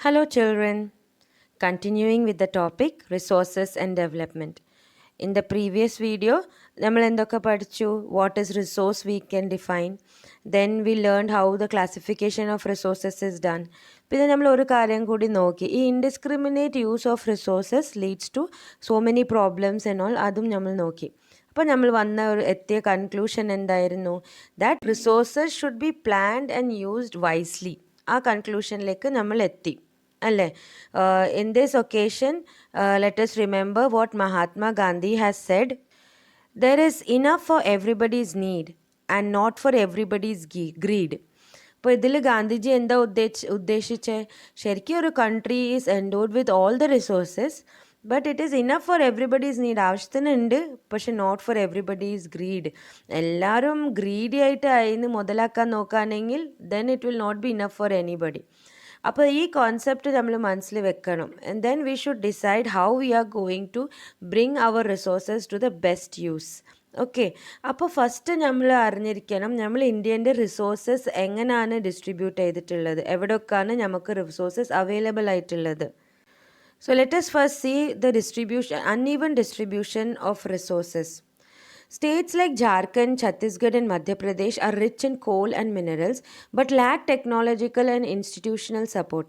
Hello, children. Continuing with the topic resources and development. In the previous video, നമ്മൾ എന്തൊക്കെ പഠിച്ചു? What is resource we can define. Then we learned how the classification of resources is done. പിന്നെ നമ്മൾ ഒരു കാര്യം കൂടി നോക്കി. ഈ indiscriminate use of resources leads to so many problems and all അതും നമ്മൾ നോക്കി. അപ്പോൾ നമ്മൾ എത്തിയ കൺക്ലൂഷൻ എന്തായിരുന്നു? That resources should be planned and used wisely. ആ കൺക്ലൂഷനിലേക്ക് നമ്മൾ എത്തി അല്ലേ? In this occasion, let us remember what Mahatma Gandhi has said. There is enough for everybody's need and not for everybody's greed. അപ്പോൾ ഇതിൽ ഗാന്ധിജി എന്താ ഉദ്ദേശിച്ചത്? ശരിക്കും ഒരു country is endowed with all the resources, but it is enough for everybody's need. ആവശ്യത്തിനുണ്ട്, പക്ഷെ not for everybody's greed. എല്ലാവരും greedy ആയിട്ട് അതിന് മുതലാക്കാൻ നോക്കുകയാണെങ്കിൽ then it will not be enough for anybody. അപ്പോൾ ഈ കോൺസെപ്റ്റ് നമ്മൾ മനസ്സിൽ വെക്കണം. And then we should decide how we are going to bring our resources to the best use. Okay, അപ്പോൾ ഫസ്റ്റ് നമ്മൾ അറിഞ്ഞിരിക്കണം നമ്മൾ ഇന്ത്യൻ്റെ റിസോഴ്സസ് എങ്ങനെയാണ് ഡിസ്ട്രിബ്യൂട്ട് ചെയ്തിട്ടുള്ളത്, എവിടെയൊക്കെയാണ് നമുക്ക് റിസോഴ്സസ് അവൈലബിൾ ആയിട്ടുള്ളത്. So let us first see the uneven distribution of resources. States like Jharkhand, Chhattisgarh and Madhya Pradesh are rich in coal and minerals but lack technological and institutional support.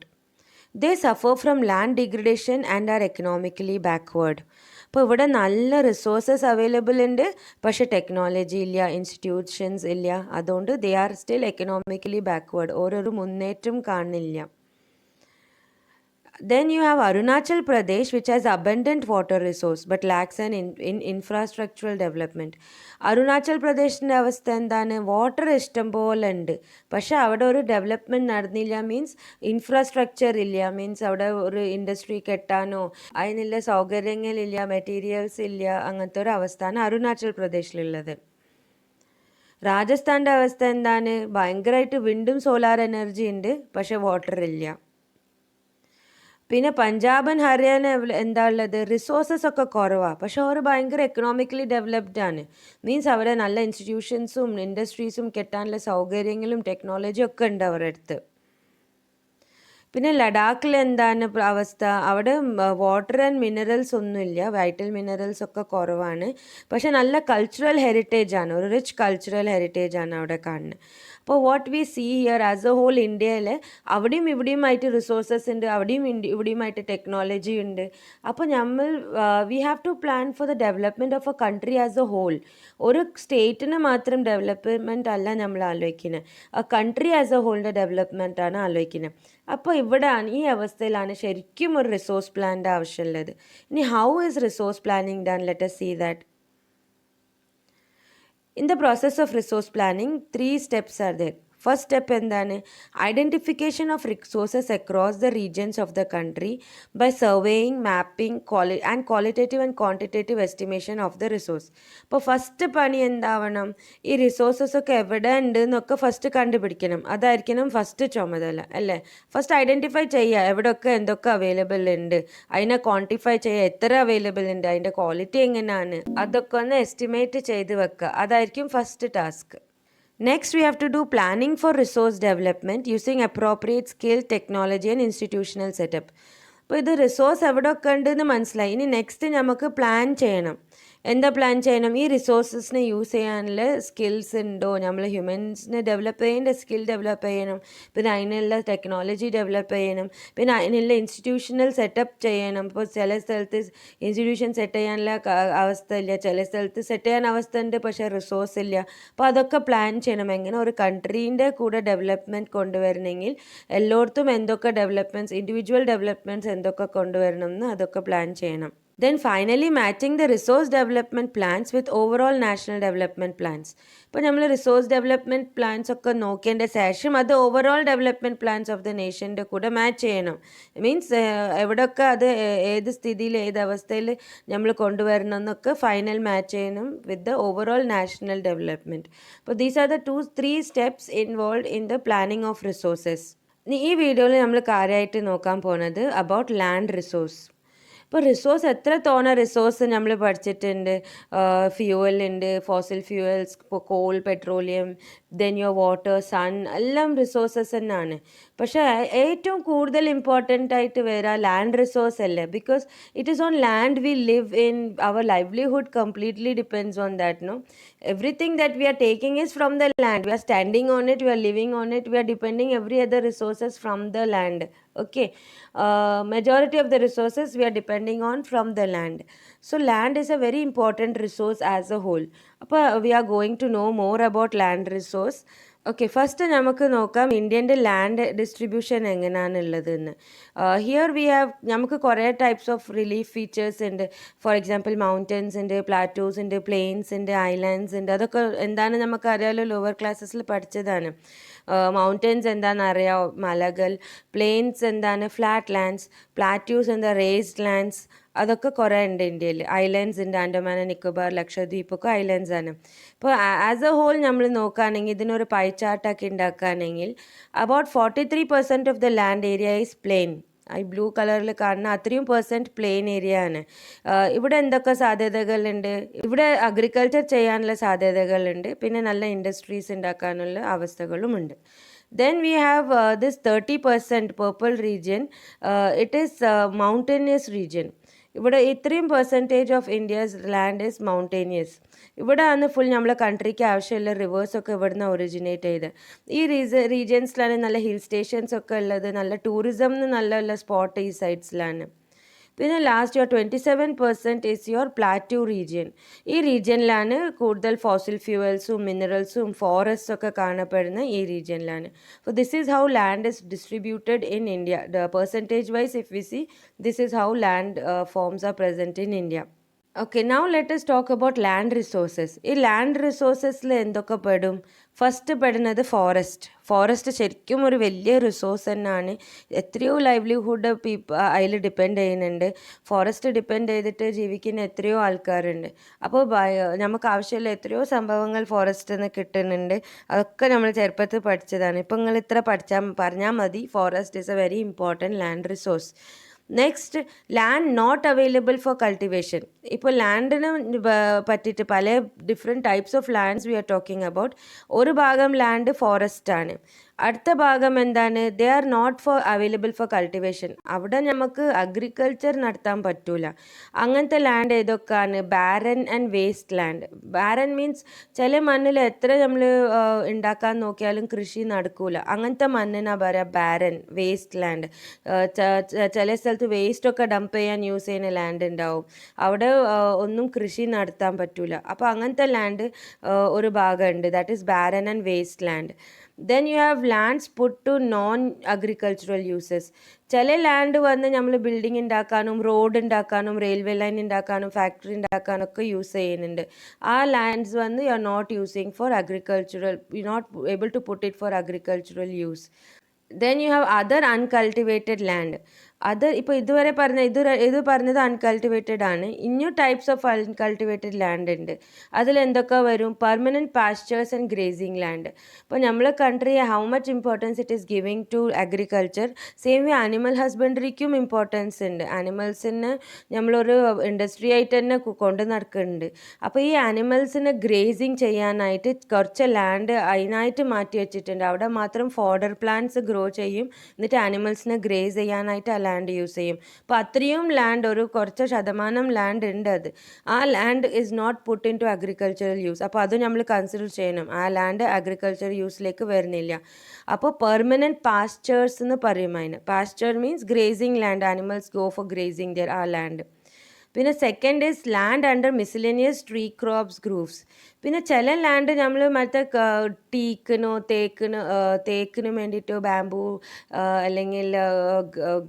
They suffer from land degradation and are economically backward. അപ്പോൾ ഇവിടെ നല്ല resources available ഉണ്ട്, പക്ഷെ technology ഇല്ല, institutions ഇല്ല. അതുകൊണ്ട് they are still economically backward, ഓരോരു മുന്നേറ്റം കാണില്ല. Then you have Arunachal Pradesh, which has abundant water resource but lacks an infrastructural development. Arunachal പ്രദേശിൻ്റെ അവസ്ഥ എന്താണ്? വാട്ടർ ഇഷ്ടം പോലെ ഉണ്ട്, പക്ഷെ അവിടെ ഒരു ഡെവലപ്മെൻറ്റ് നടന്നില്ല. മീൻസ് ഇൻഫ്രാസ്ട്രക്ചർ ഇല്ല, മീൻസ് അവിടെ ഒരു ഇൻഡസ്ട്രി കെട്ടാനോ അതിനുള്ള സൗകര്യങ്ങളില്ല, മെറ്റീരിയൽസ് ഇല്ല. അങ്ങനത്തെ ഒരു അവസ്ഥയാണ് അരുണാചൽ പ്രദേശിലുള്ളത്. രാജസ്ഥാൻ്റെ അവസ്ഥ എന്താണ്? ഭയങ്കരമായിട്ട് വിൻഡും സോലാർ എനർജി ഉണ്ട്, പക്ഷെ വാട്ടർ ഇല്ല. പിന്നെ പഞ്ചാബ് ആൻഡ് ഹരിയാന എന്താ ഉള്ളത്? റിസോഴ്സസ് ഒക്കെ കുറവാണ്, പക്ഷെ അവർ ഭയങ്കര എക്കണോമിക്കലി ഡെവലപ്ഡ് ആണ്. മീൻസ് അവിടെ നല്ല ഇൻസ്റ്റിറ്റ്യൂഷൻസും ഇൻഡസ്ട്രീസും കെട്ടാനുള്ള സൗകര്യങ്ങളും ടെക്നോളജിയും ഒക്കെ ഉണ്ട് അവരുടെ അടുത്ത്. പിന്നെ ലഡാക്കിൽ എന്താണ് അവസ്ഥ? അവിടെ വാട്ടർ ആൻഡ് മിനറൽസ് ഒന്നുമില്ല, വൈറ്റൽ മിനറൽസ് ഒക്കെ കുറവാണ്, പക്ഷെ നല്ല കൾച്ചറൽ ഹെറിറ്റേജ് ആണ്, ഒരു റിച്ച് കൾച്ചറൽ ഹെറിറ്റേജ് ആണ് അവിടെ കാണുന്നത്. അപ്പോൾ what we see here as a whole ഇന്ത്യയിൽ അവിടെയും ഇവിടെയുമായിട്ട് റിസോഴ്സസ് ഉണ്ട്, അവിടെയും ഇവിടെയുമായിട്ട് ടെക്നോളജി ഉണ്ട്. അപ്പോൾ നമ്മൾ we have to plan for the development of a country as a whole. ഒരു സ്റ്റേറ്റിന് മാത്രം ഡെവലപ്മെൻറ്റ് അല്ല നമ്മൾ ആലോചിക്കുന്നത്, എ കൺട്രി ആസ് എ ഹോളിൻ്റെ ഡെവലപ്മെൻറ്റാണ് ആലോചിക്കുന്നത്. അപ്പോൾ ഇവിടെയാണ്, ഈ അവസ്ഥയിലാണ് ശരിക്കും ഒരു റിസോഴ്സ് പ്ലാനിൻ്റെ ആവശ്യമുള്ളത്. ഇനി how is resource planning done? Let us see that. In the process of resource planning, 3 steps are there. First step എന്താണ്? Identification of resources across the regions of the country by surveying, mapping and qualitative and quantitative estimation of the resource. അപ്പോൾ first പണി എന്താവണം? ഈ resources ഒക്കെ എവിടെ ഉണ്ട് എന്നൊക്കെ first കണ്ടുപിടിക്കണം. അതായിരിക്കണം ഫസ്റ്റ് ചുമതല അല്ലേ? ഫസ്റ്റ് ഐഡൻറ്റിഫൈ ചെയ്യുക എവിടെയൊക്കെ എന്തൊക്കെ അവൈലബിൾ ഉണ്ട്, അതിനെ ക്വാണ്ടിഫൈ ചെയ്യുക, എത്ര അവൈലബിൾ ഉണ്ട്, അതിൻ്റെ ക്വാളിറ്റി എങ്ങനെയാണ്, അതൊക്കെ ഒന്ന് എസ്റ്റിമേറ്റ് ചെയ്ത് വെക്കുക. അതായിരിക്കും first task. Next, we have to do planning for resource development using appropriate skill, technology and institutional setup. അപ്പോൾ ഇത് റിസോഴ്സ് എവിടെയൊക്കെ ഉണ്ടെന്ന് മനസ്സിലായി. ഇനി നെക്സ്റ്റ് നമുക്ക് പ്ലാൻ ചെയ്യണം. എന്താ പ്ലാൻ ചെയ്യണം? ഈ റിസോഴ്സസിനെ യൂസ് ചെയ്യാനുള്ള സ്കിൽസ് ഉണ്ടോ? നമ്മൾ ഹ്യൂമൻസിനെ ഡെവലപ്പ് ചെയ്യേണ്ട സ്കിൽ ഡെവലപ്പ് ചെയ്യണം, പിന്നെ അതിനുള്ള ടെക്നോളജി ഡെവലപ്പ് ചെയ്യണം, പിന്നെ അതിനുള്ള ഇൻസ്റ്റിറ്റ്യൂഷണൽ സെറ്റപ്പ് ചെയ്യണം. ഇപ്പോൾ ചില സ്ഥലത്ത് ഇൻസ്റ്റിറ്റ്യൂഷൻ സെറ്റ് ചെയ്യാനുള്ള അവസ്ഥ ഇല്ല, ചില സ്ഥലത്ത് സെറ്റ് ചെയ്യാൻ അവസ്ഥ ഉണ്ട്, പക്ഷേ റിസോഴ്സ് ഇല്ല. അപ്പോൾ അതൊക്കെ പ്ലാൻ ചെയ്യണം. എങ്ങനെ ഒരു കൺട്രീൻ്റെ കൂടെ ഡെവലപ്മെൻറ്റ് കൊണ്ടുവരണമെങ്കിൽ എല്ലായിടത്തും എന്തൊക്കെ ഡെവലപ്മെൻറ്റ്സ്, ഇൻഡിവിജ്വൽ ഡെവലപ്മെൻറ്റ്സ് എന്തൊക്കെ കൊണ്ടുവരണം എന്ന് അതൊക്കെ പ്ലാൻ ചെയ്യണം. Then finally matching the resource development plans with overall national development plans. ഇപ്പോൾ നമ്മൾ റിസോഴ്സ് ഡെവലപ്മെൻറ്റ് പ്ലാൻസ് ഒക്കെ നോക്കേണ്ട ശേഷം അത് overall development plans of the നേഷൻ്റെ കൂടെ മാച്ച് ചെയ്യണം. മീൻസ് എവിടെയൊക്കെ അത് ഏത് സ്ഥിതിയിൽ ഏത് അവസ്ഥയിൽ നമ്മൾ കൊണ്ടുവരണം എന്നൊക്കെ ഫൈനൽ മാച്ച് ചെയ്യണം with the overall national development. അപ്പോൾ these are the 3 steps involve in the planning of resources. ഈ വീഡിയോയിൽ നമ്മൾ കാര്യമായിട്ട് നോക്കാൻ പോകുന്നത് അബൌട്ട് ലാൻഡ് റിസോഴ്സ്. ഇപ്പോൾ റിസോഴ്സ് എത്രത്തോളം റിസോഴ്സ് നമ്മൾ പഠിച്ചിട്ടുണ്ട്. ഫ്യൂവലുണ്ട്, ഫോസിൽ ഫ്യൂവൽസ്, ഇപ്പോൾ coal, petroleum, then your water, sun, എല്ലാം റിസോഴ്സസ് തന്നെയാണ്. പക്ഷേ ഏറ്റവും കൂടുതൽ ഇമ്പോർട്ടൻ്റ് ആയിട്ട് വരിക ലാൻഡ് റിസോഴ്സ് അല്ലേ, because it is on land we live in, our livelihood completely depends on that, no. Everything that we are taking is from the land. We are standing on it, we are living on it, we are depending every other resources from the land. Okay, majority of the resources we are depending on from the land. So land is a very important resource as a whole. അപ്പോൾ we are going to know more about land resource. Okay, first നമുക്ക് നോക്കാം ഇന്ത്യൻ്റെ land distribution എങ്ങനെയാണുള്ളതെന്ന്. Here we have, നമുക്ക് കുറേ types of relief features ഉണ്ട്. For example mountains ഉണ്ട്, plateaus ഉണ്ട്, പ്ലെയിൻസ് ഉണ്ട്, ഐലാൻഡ്സ് ഉണ്ട്. അതൊക്കെ എന്താണ് നമുക്കറിയാമല്ലോ, ലോവർ ക്ലാസ്സസിൽ പഠിച്ചതാണ്. മൗണ്ടൻസ് എന്താണെന്ന് അറിയാം, മലകൾ. പ്ലെയിൻസ് എന്താണ്, ഫ്ലാറ്റ് ലാൻഡ്സ്. പ്ലാറ്റ്യൂസ് എന്താ, റേസ്ഡ് ലാൻഡ്സ്. അതൊക്കെ കുറേ ഉണ്ട് ഇന്ത്യയിൽ. ഐലൻഡ്സ് ഉണ്ട്, ആൻഡമാൻ ആൻഡ് നിക്കോബാർ, ലക്ഷദ്വീപ് ഒക്കെ ഐലൻഡ്സ് ആണ്. ഇപ്പോൾ ആസ് എ ഹോൾ നമ്മൾ നോക്കുകയാണെങ്കിൽ ഇതിനൊരു പൈ ചാർട്ടൊക്കെ ഉണ്ടാക്കുകയാണെങ്കിൽ about 43% of the land area is plain. ഈ ബ്ലൂ കളറിൽ കാണുന്ന അത്രയും % പ്ലെയിൻ ഏരിയ ആണ്. ഇവിടെ എന്തൊക്കെ സാധ്യതകളുണ്ട്, ഇവിടെ അഗ്രികൾച്ചർ ചെയ്യാനുള്ള സാധ്യതകളുണ്ട്, പിന്നെ നല്ല ഇൻഡസ്ട്രീസ് ഉണ്ടാക്കാനുള്ള അവസ്ഥകളുമുണ്ട്. Then we have this 30% purple region. It is mountainous region. ഇവിടെ ഇത്രയും percentage of India's land is mountainous. ഇവിടെ ആണ് ഫുൾ നമ്മളെ കൺട്രിക്ക് ആവശ്യമുള്ള റിവേഴ്സൊക്കെ ഇവിടുന്ന് ഒറിജിനേറ്റ് ചെയ്ത്. ഈ റീജിയൻസിലാണ് നല്ല ഹിൽ സ്റ്റേഷൻസ് ഒക്കെ ഉള്ളത്, നല്ല ടൂറിസംന്ന് നല്ല സ്പോട്ട് ഈ സൈഡ്സിലാണ്. പിന്നെ last 27% is your plateau region. ഈ റീജിയനിലാണ് കൂടുതൽ ഫോസിൽ ഫ്യൂവൽസും മിനറൽസും ഫോറസ്റ്റും ഒക്കെ കാണപ്പെടുന്ന ഈ റീജിയനിലാണ്. So this is how land is distributed in India. The percentage wise, if we see, this is how land forms are present in India. Okay, now let us talk about land resources. ഈ land റിസോഴ്സസിൽ എന്തൊക്കെ പെടും? First പെടുന്നത് forest ശരിക്കും ഒരു വലിയ resource തന്നെയാണ്. എത്രയോ livelihood അതിൽ ഡിപ്പെൻഡ് ചെയ്യുന്നുണ്ട്. ഫോറസ്റ്റ് ഡിപ്പെൻഡ് ചെയ്തിട്ട് ജീവിക്കുന്ന എത്രയോ ആൾക്കാരുണ്ട്. അപ്പോൾ നമുക്ക് ആവശ്യമുള്ള എത്രയോ സംഭവങ്ങൾ ഫോറസ്റ്റിൽ നിന്ന് കിട്ടുന്നുണ്ട്. അതൊക്കെ നമ്മൾ ചെറുപ്പത്തിൽ പഠിച്ചതാണ്. ഇപ്പം നിങ്ങൾ ഇത്ര പറഞ്ഞാൽ മതി, forest is a very important land resource. Next, land not available for cultivation. ഇപ്പോൾ ലാൻഡിന് പറ്റിയിട്ട് പല different types of lands we are talking about. ഒരു ഭാഗം ലാൻഡ് ഫോറസ്റ്റ് ആണ്, അടുത്ത ഭാഗം എന്താണ്, they are not available for cultivation. അവിടെ നമുക്ക് അഗ്രികൾച്ചർ നടത്താൻ പറ്റൂല. അങ്ങനത്തെ ലാൻഡ് ഏതൊക്കെയാണ്? Barren and waste land. Barren means ചില മണ്ണിൽ എത്ര നമ്മൾ ഉണ്ടാക്കാൻ നോക്കിയാലും കൃഷി നടക്കൂല. അങ്ങനത്തെ മണ്ണിനാ പറയുക ബാരൻ, വേസ്റ്റ് ലാൻഡ്. ചില സ്ഥലത്ത് വേസ്റ്റൊക്കെ ഡംപ് ചെയ്യാൻ യൂസ് ചെയ്യുന്ന ലാൻഡ് ഉണ്ടാവും, അവിടെ ഒന്നും കൃഷി നടത്താൻ പറ്റൂല. അപ്പോൾ അങ്ങനത്തെ ലാൻഡ് ഒരു ഭാഗമുണ്ട്, that is barren and waste land. Then you have lands put to non-agricultural uses. ചില ലാൻഡ് വന്ന് നമ്മൾ ബിൽഡിംഗ് ഉണ്ടാക്കാനും റോഡ് ഉണ്ടാക്കാനും റെയിൽവേ ലൈൻ ഉണ്ടാക്കാനും ഫാക്ടറി ഉണ്ടാക്കാനും ഒക്കെ യൂസ് ചെയ്യുന്നുണ്ട്. ആ ലാൻഡ്സ് വന്ന് you are not using for agricultural, you not able to put it for agricultural use. Then you have other uncultivated land. അത് ഇപ്പോൾ ഇതുവരെ ഇത് പറഞ്ഞത് അൺകൾട്ടിവേറ്റഡ് ആണ്. ഇനിയും ടൈപ്സ് ഓഫ് അൺകൾട്ടിവേറ്റഡ് ലാൻഡ് ഉണ്ട്. അതിലെന്തൊക്കെ വരും? Permanent pastures and grazing land. ഇപ്പോൾ നമ്മളെ country how much importance it is giving to agriculture, same way animal ഹസ്ബൻഡറിക്കും ഇമ്പോർട്ടൻസ് ഉണ്ട്. ആനിമൽസിന് നമ്മളൊരു ഇൻഡസ്ട്രി ആയിട്ട് തന്നെ കൊണ്ട് നടക്കുന്നുണ്ട്. അപ്പോൾ ഈ ആനിമൽസിനെ ഗ്രേസിങ് ചെയ്യാനായിട്ട് കുറച്ച് ലാൻഡ് അതിനായിട്ട് മാറ്റി വെച്ചിട്ടുണ്ട്. അവിടെ മാത്രം ഫോഡർ പ്ലാന്റ്സ് ഗ്രോ ചെയ്യും, എന്നിട്ട് ആനിമൽസിനെ ഗ്രേസ് ചെയ്യാനായിട്ട് ലാൻഡ് യൂസ് ചെയ്യും. അപ്പോൾ അത്രയും ലാൻഡ്, ഒരു കുറച്ച് ശതമാനം ലാൻഡ് ഉണ്ട്, അത് ആ land is not put in to agricultural use. അപ്പോൾ അത് നമ്മൾ കൺസിഡർ ചെയ്യണം, ആ ലാൻഡ് അഗ്രികൾച്ചർ യൂസിലേക്ക് വരുന്നില്ല. അപ്പോൾ പെർമനൻറ്റ് പാസ്ചേഴ്സ് എന്ന് പറയും അതിന്. Pasteur means gracing land, animals go for gracing there ആ ലാൻഡ്. പിന്നെ second is land under miscellaneous tree crops groups. പിന്നെ ചില ലാൻഡ് നമ്മൾ മറ്റേ തേക്കിന് വേണ്ടിയിട്ട് ബാംബൂ അല്ലെങ്കിൽ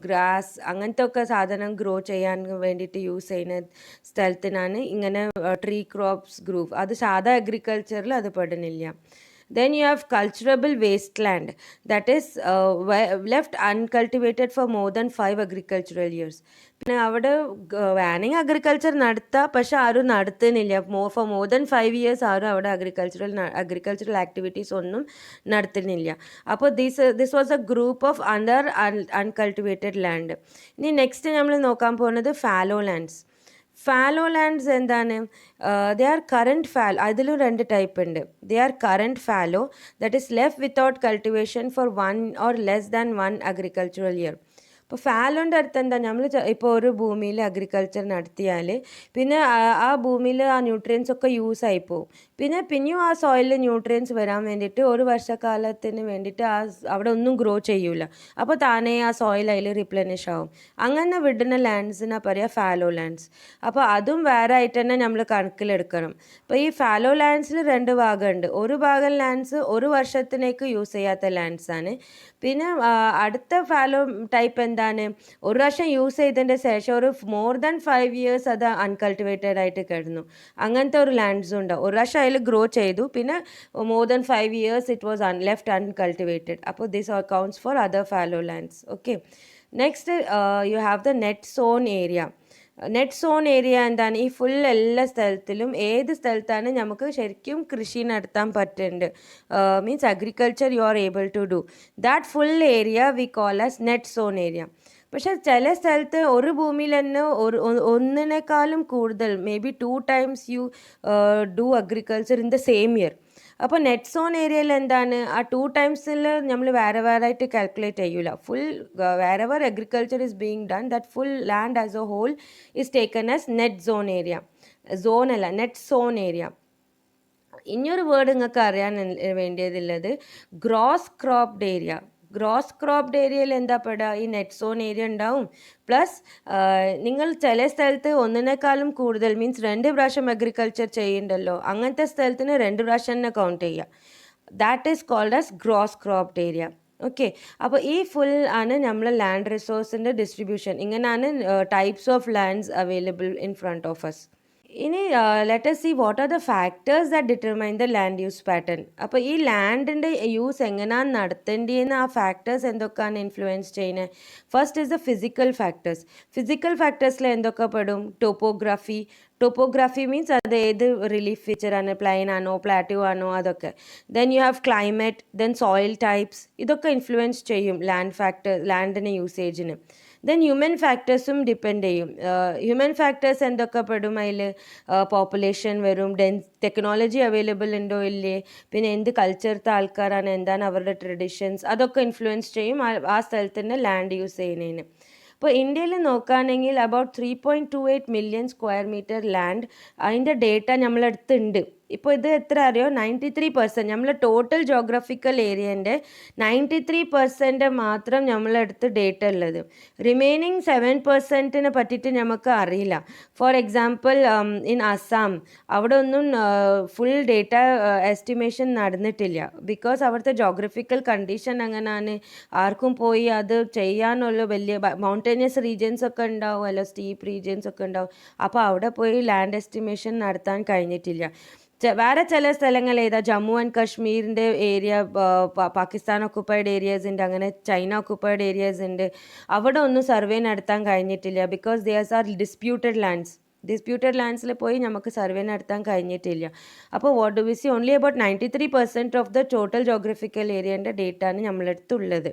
ഗ്രാസ് അങ്ങനത്തെ ഒക്കെ സാധനം ഗ്രോ ചെയ്യാൻ വേണ്ടിയിട്ട് യൂസ് ചെയ്യുന്ന സ്ഥലത്തിനാണ് ഇങ്ങനെ ട്രീ ക്രോപ്സ് ഗ്രൂപ്പ്. അത് സാധാ അഗ്രികൾച്ചറിൽ അത് പെടുന്നില്ല. Then you have cultivable wasteland, that is left uncultivated for more than 5 agricultural years. പിന്നെ അവിടെ വേണമെങ്കിൽ അഗ്രികൾച്ചർ നടത്താം, പക്ഷെ ആരും നടത്തുന്നില്ല. ഫോർ മോർ ദാൻ 5 years ആരും അവിടെ അഗ്രികൾച്ചറൽ ആക്ടിവിറ്റീസ് ഒന്നും നടത്തുന്നില്ല. അപ്പോൾ this was a group of uncultivated land. ഇനി നെക്സ്റ്റ് നമ്മൾ നോക്കാൻ പോകുന്നത് ഫാലോ ലാൻഡ്സ്. ഫാലോ ലാൻഡ്സ് എന്താണ്? They are current fallow. അതിലും രണ്ട് ടൈപ്പ് ഉണ്ട്. They are current fallow, that is left without cultivation for 1 or less than 1 agricultural year. ഇപ്പോൾ ഫാലോൻ്റെ അടുത്ത് എന്താ, നമ്മൾ ഇപ്പോൾ ഒരു ഭൂമിയിൽ അഗ്രികൾച്ചർ നടത്തിയാൽ പിന്നെ ആ ഭൂമിയിൽ ആ ന്യൂട്രിയൻസ് ഒക്കെ യൂസ് ആയി പോകും. പിന്നെയും ആ സോയിലിൽ ന്യൂട്രിയൻസ് വരാൻ വേണ്ടിയിട്ട് ഒരു വർഷക്കാലത്തിന് വേണ്ടിയിട്ട് അവിടെ ഒന്നും ഗ്രോ ചെയ്യൂല. അപ്പോൾ താനേ ആ സോയിൽ അതിൽ റിപ്ലനിഷ് ആവും. അങ്ങനെ വിടുന്ന ലാൻഡ്സിനാ പറയുക ഫാലോ ലാൻഡ്സ്. അപ്പോൾ അതും വേറെ ആയിട്ട് തന്നെ നമ്മൾ കണക്കിലെടുക്കണം. അപ്പോൾ ഈ ഫാലോ ലാൻഡ്സിൽ രണ്ട് ഭാഗമുണ്ട്. ഒരു ഭാഗം ലാൻഡ്സ് ഒരു വർഷത്തിലേക്ക് യൂസ് ചെയ്യാത്ത ലാൻഡ്സാണ്. പിന്നെ അടുത്ത ഫാലോ ടൈപ്പ് എന്താണ്, ഒരു പ്രാവശ്യം യൂസ് ചെയ്തതിൻ്റെ ശേഷം ഒരു മോർ ദാൻ 5 years അത് അൺകൾട്ടിവേറ്റഡ് ആയിട്ട് കിടന്നു. അങ്ങനത്തെ ഒരു ലാൻഡ്സും ഉണ്ടാവും. ഒരു പ്രാവശ്യം അതിൽ ഗ്രോ ചെയ്തു, പിന്നെ more than 5 years it was left uncultivated. അപ്പോൾ this accounts for other fallow lands. Okay, next you have the net sown area. Net sown area എന്താണ്? ഈ ഫുൾ എല്ലാ സ്ഥലത്തിലും ഏത് സ്ഥലത്താണ് നമുക്ക് ശരിക്കും കൃഷി നടത്താൻ പറ്റുന്നുണ്ട്, means agriculture you are able to do that full area we call as net sown area. പക്ഷേ ചില സ്ഥലത്ത് ഒരു ഭൂമിയിൽ തന്നെ ഒന്നിനേക്കാളും കൂടുതൽ may be 2 times you do agriculture in the same year. അപ്പോൾ നെറ്റ് സോൺ ഏരിയയിൽ എന്താണ്, ആ 2 timesൽ നമ്മൾ വേറെ വേറെ ആയിട്ട് കാൽക്കുലേറ്റ് ചെയ്യൂല. Full wherever agriculture is being done, that full land as a whole is taken as net sown area. Sown അല്ല, നെറ്റ് സോൺ ഏരിയ. ഇനിയൊരു വേർഡ് നിങ്ങൾക്ക് അറിയാൻ വേണ്ടിയതുള്ളത് gross cropped area. Gross cropped ഏരിയയിൽ എന്താ പെടുക, ഈ നെറ്റ് സോൺ ഏരിയ ഉണ്ടാവും, പ്ലസ് നിങ്ങൾ ചില സ്ഥലത്ത് ഒന്നിനേക്കാളും കൂടുതൽ മീൻസ് 2 പ്രാവശ്യം അഗ്രികൾച്ചർ ചെയ്യുന്നുണ്ടല്ലോ, അങ്ങനത്തെ സ്ഥലത്തിന് 2 പ്രാവശ്യം തന്നെ കൗണ്ട് ചെയ്യുക. That is called as gross cropped area. Okay, അപ്പോൾ ഈ ഫുൾ ആണ് നമ്മൾ ലാൻഡ് റിസോഴ്സിൻ്റെ ഡിസ്ട്രിബ്യൂഷൻ. ഇങ്ങനെയാണ് types of lands available in front of us. ഇനി let us see what are the factors that determine the land use pattern. അപ്പോൾ ഈ ലാൻഡിൻ്റെ use എങ്ങനെയാണ് നടത്തേണ്ടതെന്ന് ആ ഫാക്ടേഴ്സ് എന്തൊക്കെയാണ് ഇൻഫ്ലുവൻസ് ചെയ്യുന്നത്? First is the physical factors. Physical ഫാക്ടേഴ്സിൽ എന്തൊക്കെ പെടും? ടോപ്പോഗ്രാഫി മീൻസ് അത് ഏത് റിലീഫ് ഫീച്ചറാണ്, പ്ലെയിൻ ആണോ പ്ലാറ്റ്യൂ ആണോ, അതൊക്കെ. Then you have climate, then soil types, ഇതൊക്കെ ഇൻഫ്ലുവൻസ് ചെയ്യും ലാൻഡിന് യൂസേജിന്. ദെൻ ഹ്യൂമൻ ഫാക്ടേഴ്സും ഡിപ്പെൻഡ് ചെയ്യും. ഹ്യൂമൻ ഫാക്ടേഴ്സ് എന്തൊക്കെ പെടും അതിൽ? പോപ്പുലേഷൻ വരും, ടെക്നോളജി അവൈലബിൾ ഉണ്ടോ ഇല്ലേ, പിന്നെ എന്ത് കൾച്ചറത്തെ ആൾക്കാരാണ്, എന്താണ് അവരുടെ ട്രഡീഷൻസ്, അതൊക്കെ ഇൻഫ്ലുവൻസ് ചെയ്യും ആ സ്ഥലത്തിൻ്റെ ലാൻഡ് യൂസ് ചെയ്യുന്നതിന്. ഇപ്പോൾ ഇന്ത്യയിൽ നോക്കുകയാണെങ്കിൽ about 3.28 million square meter land അതിൻ്റെ ഡേറ്റ നമ്മളടുത്തുണ്ട്. ഇപ്പോൾ ഇത് എത്ര അറിയോ? 93%. നമ്മൾ ടോട്ടൽ ജോഗ്രഫിക്കൽ ഏരിയൻ്റെ 93% മാത്രം നമ്മളടുത്ത് ഡേറ്റ ഉള്ളത്. റിമൈനിങ് 7%നെ പറ്റിയിട്ട് നമുക്ക് അറിയില്ല. ഫോർ എക്സാമ്പിൾ ഇൻ അസാം അവിടെ ഒന്നും ഫുൾ ഡേറ്റ എസ്റ്റിമേഷൻ നടന്നിട്ടില്ല. ബിക്കോസ് അവിടുത്തെ ജോഗ്രഫിക്കൽ കണ്ടീഷൻ അങ്ങനെയാണ്. ആർക്കും പോയി അത് ചെയ്യാനുള്ള വലിയ മൗണ്ടേനിയസ് റീജിയൻസ് ഒക്കെ ഉണ്ടാവുമല്ലോ, സ്റ്റീപ്പ് റീജിയൻസ് ഒക്കെ ഉണ്ടാവും. അപ്പോൾ അവിടെ പോയി ലാൻഡ് എസ്റ്റിമേഷൻ നടത്താൻ കഴിഞ്ഞിട്ടില്ല. വേറെ ചില സ്ഥലങ്ങൾ ഏതാ, ജമ്മു ആൻഡ് കാശ്മീരിൻ്റെ ഏരിയ, പാകിസ്ഥാൻ ഒക്കുപ്പൈഡ് ഏരിയാസ് ഉണ്ട്, അങ്ങനെ ചൈന ഒക്കുപ്പൈഡ് ഏരിയാസ് ഉണ്ട്. അവിടെ ഒന്നും സർവേ നടത്താൻ കഴിഞ്ഞിട്ടില്ല. ബിക്കോസ് ദേഴ്സ് ആർ ഡിസ്പ്യൂട്ടഡ് ലാൻഡ്സിൽ പോയി നമുക്ക് സർവേ നടത്താൻ കഴിഞ്ഞിട്ടില്ല. അപ്പോൾ what do we see, only about 93% of the total geographical ഏരിയൻ്റെ ഡേറ്റ ആണ് നമ്മളടുത്തുള്ളത്.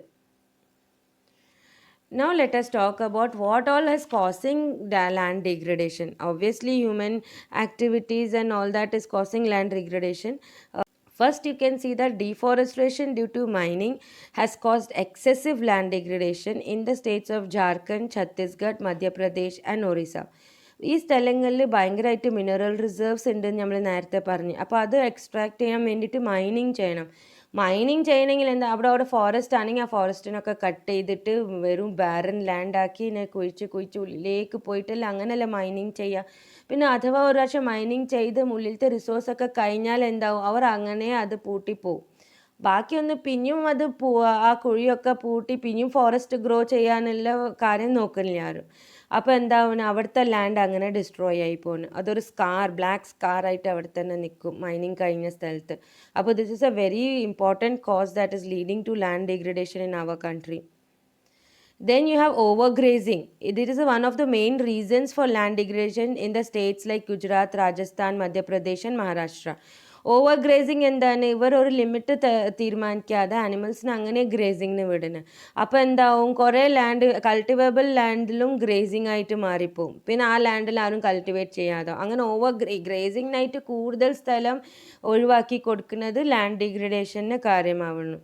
Now let us talk about what all is causing the land degradation. Obviously human activities and all that is causing land degradation. First you can see that deforestation due to mining has caused excessive land degradation in the states of Jharkhand, Chhattisgarh, Madhya Pradesh and Orissa. ഈ സ്ഥലങ്ങളിൽ ഭയങ്കരമായിട്ട് mineral reserves ഉണ്ടെന്ന് നമ്മൾ നേരത്തെ പറഞ്ഞു. അപ്പോൾ അത് extract ചെയ്യാൻ വേണ്ടിയിട്ട് മൈനിങ് ചെയ്യണം. മൈനിങ് ചെയ്യണമെങ്കിൽ എന്താ, അവിടെ ഫോറസ്റ്റ് ആണെങ്കിൽ ആ ഫോറസ്റ്റിനൊക്കെ കട്ട് ചെയ്തിട്ട് വെറും ബാരൻ ലാൻഡ് ആക്കി ഇതിനെ കുഴിച്ച് ഉള്ളിലേക്ക് പോയിട്ടല്ല, അങ്ങനെയല്ല മൈനിങ് ചെയ്യുക. പിന്നെ അഥവാ ഒരു പ്രാവശ്യം മൈനിങ് ചെയ്ത് ഉള്ളിലത്തെ റിസോഴ്സൊക്കെ കഴിഞ്ഞാൽ എന്താവും, അവർ അങ്ങനെ അത് പൂട്ടിപ്പോവും. ബാക്കിയൊന്ന് പിന്നെയും അത് ആ കുഴിയൊക്കെ പൂട്ടി പിന്നെയും ഫോറസ്റ്റ് ഗ്രോ ചെയ്യാനുള്ള കാര്യം നോക്കുന്നില്ല ആരും. അപ്പോൾ എന്താവും, അവിടുത്തെ ലാൻഡ് അങ്ങനെ ഡിസ്ട്രോയ് ആയി പോകുന്നു. അതൊരു ബ്ലാക്ക് സ്കാർ ആയിട്ട് അവിടെ തന്നെ നിൽക്കും മൈനിങ് കഴിഞ്ഞ സ്ഥലത്ത്. അപ്പോൾ this is a very important cause that is leading to land degradation in our country. Then you have overgrazing. It is one of the main reasons for land degradation in the states like Gujarat, Rajasthan, Madhya Pradesh and Maharashtra. Over gracing എന്താണ്, ഇവർ ഒരു limit തീരുമാനിക്കാതെ ആനിമൽസിന് അങ്ങനെ ഗ്രേസിങ്ങിന് വിടുന്നത്. അപ്പോൾ എന്താവും, കുറേ land കൾട്ടിവേബിൾ ലാൻഡിലും gracing ആയിട്ട് മാറിപ്പോവും. പിന്നെ ആ ലാൻഡിൽ ആരും കൾട്ടിവേറ്റ് ചെയ്യാതെ അങ്ങനെ ഓവർ ഗ്രേസിങ്ങിനായിട്ട് കൂടുതൽ സ്ഥലം ഒഴിവാക്കി കൊടുക്കുന്നത് land ഡിഗ്രഡേഷന് കാര്യമാവുന്നു.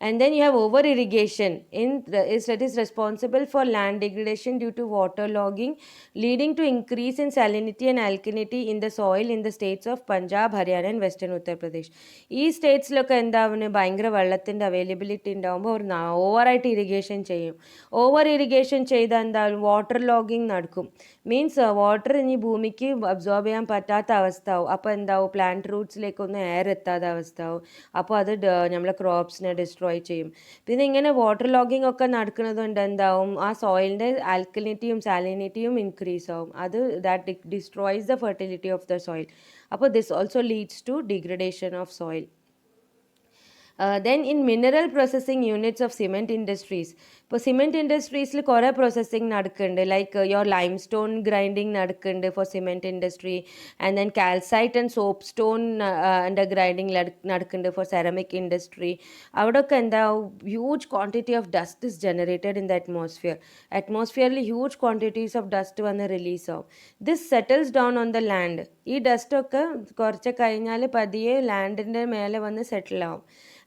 And then you have over irrigation that is responsible for land degradation due to water logging, leading to increase in salinity and alkalinity in the soil in the states of Punjab, Haryana and Western Uttar Pradesh. ഈ സ്റ്റേറ്റ്സിലൊക്കെ എന്താവുന്നത്, ഭയങ്കര വെള്ളത്തിൻ്റെ availability ഉണ്ടാകുമ്പോൾ അവർ ഓവറായിട്ട് irrigation ചെയ്യും. Over irrigation ചെയ്താൽ എന്തായാലും water logging നടക്കും. Means water ഇനി ഭൂമിക്ക് അബ്സോർബ് ചെയ്യാൻ പറ്റാത്ത അവസ്ഥ ആവും. അപ്പോൾ എന്താവും, പ്ലാന്റ് റൂട്ട്സിലേക്കൊന്നും എയർ എത്താത്ത അവസ്ഥ ആവും. അപ്പോൾ അത് നമ്മളെ ക്രോപ്സിനെ ഡിസ്ട്രോയ് ചെയ്യും. പിന്നെ ഇങ്ങനെ വാട്ടർ ലോഗിങ് ഒക്കെ നടക്കുന്നത് കൊണ്ട് എന്താവും, ആ സോയിലിൻ്റെ ആൽക്കലിനിറ്റിയും സാലിനിറ്റിയും ഇൻക്രീസ് ആവും. അത് that destroys the fertility of the soil. അപ്പോൾ this also leads to degradation of soil. Then in mineral processing units of cement industries, ഇപ്പോൾ സിമെൻറ്റ് ഇൻഡസ്ട്രീസിൽ കുറേ പ്രോസസ്സിങ് നടക്കുന്നുണ്ട്. Like your limestone grinding നടക്കുന്നുണ്ട് for cement industry, and then calcite and soapstone grinding നടക്കുന്നുണ്ട് for ceramic industry. അവിടെയൊക്കെ എന്താ, huge quantity of dust is generated in the അറ്റ്മോസ്ഫിയറിൽ huge quantities of dust വന്ന് release ആവും. This settles down on the land. ഈ ഡസ്റ്റൊക്കെ കുറച്ച് കഴിഞ്ഞാൽ പതിയെ ലാൻഡിൻ്റെ മേലെ വന്ന് സെറ്റിൽ ആവും.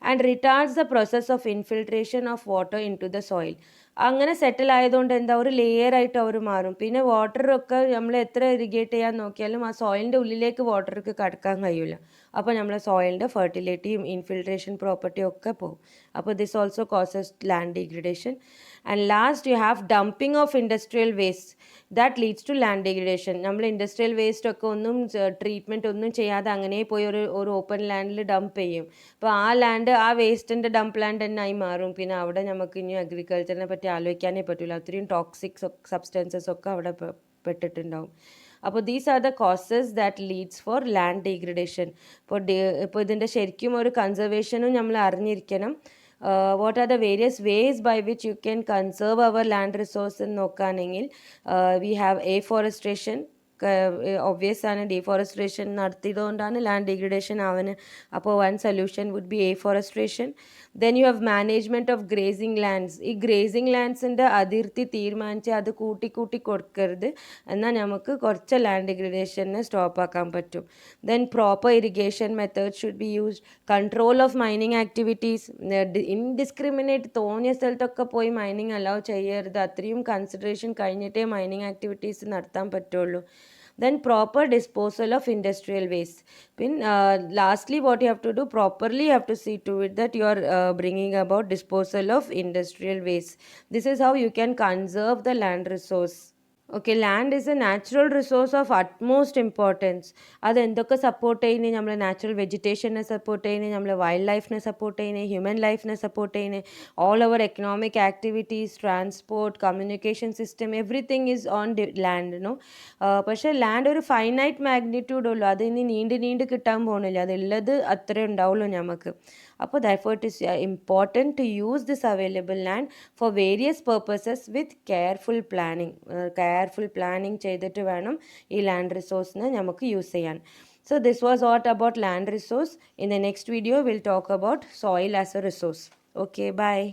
And retards the process of infiltration of water in to the soil. അങ്ങനെ സെറ്റിൽ ആയതുകൊണ്ട് എന്താ, ഒരു ലെയർ ആയിട്ട് അവർ മാറും. പിന്നെ വാട്ടറൊക്കെ നമ്മൾ എത്ര ഇറിഗേറ്റ് ചെയ്യാൻ നോക്കിയാലും ആ സോയിലിൻ്റെ ഉള്ളിലേക്ക് വാട്ടർക്ക് കടക്കാൻ കഴിയില്ല. അപ്പോൾ നമ്മളെ സോയിലിൻ്റെ ഫെർട്ടിലിറ്റിയും ഇൻഫിൽട്രേഷൻ പ്രോപ്പർട്ടിയും ഒക്കെ പോകും. അപ്പോൾ this also causes land degradation. And last you have dumping of industrial waste that leads to land degradation. നമ്മൾ ഇൻഡസ്ട്രിയൽ വേസ്റ്റ് ഒക്കെ ഒന്നും ട്രീറ്റ്മെൻറ്റ് ഒന്നും ചെയ്യാതെ അങ്ങനെ പോയി ഒരു ഓപ്പൺ ലാൻഡിൽ ഡംപ് ചെയ്യും. അപ്പോൾ ആ ലാൻഡ് ആ വേസ്റ്റിൻ്റെ ഡംപ് ലാൻഡ് തന്നെ ആയി മാറും. പിന്നെ അവിടെ നമുക്ക് ഇനി അഗ്രികൾച്ചറിനെ പറ്റി ആലോചിക്കാനേ പറ്റില്ല. അത്രയും ടോക്സിക് സബ്സ്റ്റൻസസ് ഒക്കെ അവിടെ പെട്ടിട്ടുണ്ടാവും. അപ്പോൾ these are the causes that leads for land degradation. ഇപ്പോൾ ഇതിൻ്റെ ശരിക്കും ഒരു കൺസർവേഷനും നമ്മൾ അറിഞ്ഞിരിക്കണം. What are the various ways by which you can conserve our land resource എന്ന് നോക്കുകയാണെങ്കിൽ വി ഹാവ് എഫോറസ്ട്രേഷൻ. ഒബ്വിയസ് ആണ്, ഡീഫോറസ്ട്രേഷൻ നടത്തിയതുകൊണ്ടാണ് ലാൻഡ് ഡിഗ്രഡേഷൻ ആവുന്നത്. അപ്പോൾ one solution would be afforestation. Then you have management of grazing lands. ഈ ഗ്രേസിംഗ് ലാൻഡ്സിൻ്റെ അതിർത്തി തീരുമാനിച്ച് അത് കൂട്ടി കൊടുക്കരുത്, എന്നാൽ നമുക്ക് കുറച്ച് ലാൻഡ് ഡിഗ്രഡേഷനെ സ്റ്റോപ്പ് ആക്കാൻ പറ്റും. Then proper irrigation method should be used. Control of mining activities. Indiscriminate തോന്നിയ സ്ഥലത്തൊക്കെ പോയി മൈനിങ് അലൗ ചെയ്യരുത്. അത്രയും കൺസിഡറേഷൻ കഴിഞ്ഞിട്ടേ മൈനിങ് ആക്ടിവിറ്റീസ് നടത്താൻ പറ്റുള്ളൂ. Then proper disposal of industrial waste. Lastly, what you have to do, properly you have to see to it that you are bringing about disposal of industrial waste. This is how you can conserve the land resource. Okay, land is A natural resource of utmost importance. അത് എന്തൊക്കെ support ചെയ്യുന്നത്, നമ്മളെ natural വെജിറ്റേഷനെ support ചെയ്യുന്നത്, നമ്മളെ wild ലൈഫിനെ support ചെയ്യുന്നത്, human ലൈഫിനെ support ചെയ്യുന്നത്, all our economic activities, transport, communication system, everything is on land. പക്ഷേ ലാൻഡ് ഒരു ഫൈനൈറ്റ് മാഗ്നിറ്റ്യൂഡ് ഉള്ളൂ. അത് ഇനി നീണ്ട് കിട്ടാൻ പോകുന്നില്ല. അതുള്ളത് അത്രേ ഉണ്ടാവുള്ളൂ നമുക്ക്. അപ്പോൾ therefore it is important to use this available land for various purposes with careful planning ചെയ്തിട്ട് വേണം ഈ ലാൻഡ് റിസോഴ്സിനെ നമുക്ക് യൂസ് ചെയ്യാൻ. So this was what about land resource. In the next video we'll talk about soil as a resource. Okay, bye.